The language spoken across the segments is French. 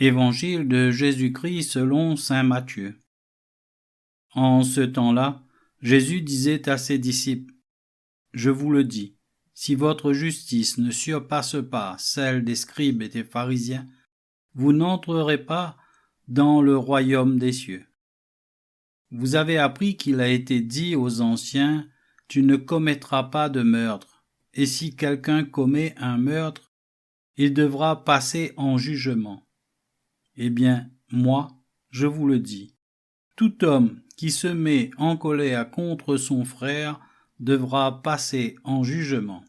Évangile de Jésus-Christ selon saint Matthieu. En ce temps-là, Jésus disait à ses disciples, « Je vous le dis, si votre justice ne surpasse pas celle des scribes et des pharisiens, vous n'entrerez pas dans le royaume des cieux. Vous avez appris qu'il a été dit aux anciens, « Tu ne commettras pas de meurtre, et si quelqu'un commet un meurtre, il devra passer en jugement. » Eh bien, moi, je vous le dis, tout homme qui se met en colère contre son frère devra passer en jugement.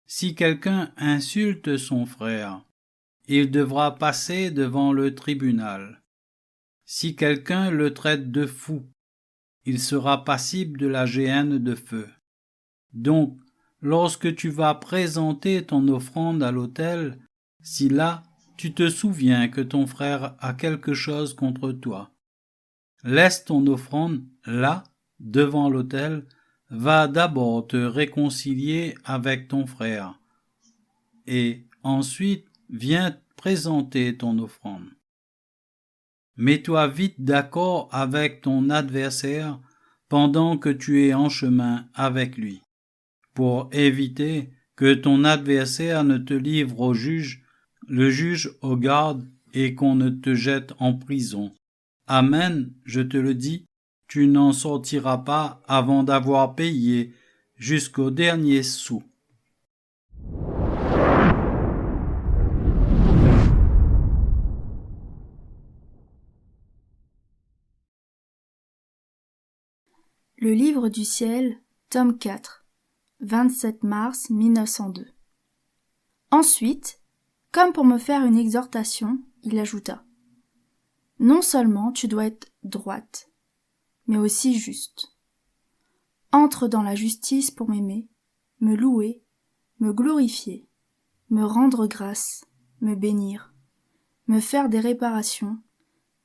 Si quelqu'un insulte son frère, il devra passer devant le tribunal. Si quelqu'un le traite de fou, il sera passible de la géhenne de feu. Donc, lorsque tu vas présenter ton offrande à l'autel, si là, tu te souviens que ton frère a quelque chose contre toi, laisse ton offrande là, devant l'autel, va d'abord te réconcilier avec ton frère, et ensuite viens présenter ton offrande. Mets-toi vite d'accord avec ton adversaire pendant que tu es en chemin avec lui, pour éviter que ton adversaire ne te livre au juge, le juge aux gardes et qu'on ne te jette en prison. Amen, je te le dis, tu n'en sortiras pas avant d'avoir payé jusqu'au dernier sou. Le livre du ciel, tome 4, 27 mars 1902. Ensuite, comme pour me faire une exhortation, il ajouta : non seulement tu dois être droite, mais aussi juste. Entre dans la justice pour m'aimer, me louer, me glorifier, me rendre grâce, me bénir, me faire des réparations,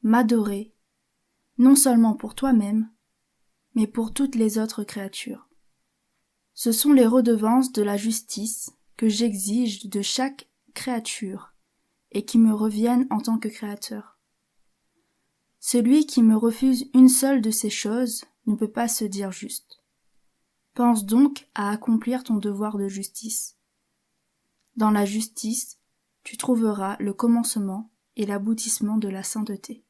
m'adorer, non seulement pour toi-même, mais pour toutes les autres créatures. Ce sont les redevances de la justice que j'exige de chaque créature et qui me reviennent en tant que créateur. Celui qui me refuse une seule de ces choses ne peut pas se dire juste. Pense donc à accomplir ton devoir de justice. Dans la justice, tu trouveras le commencement et l'aboutissement de la sainteté.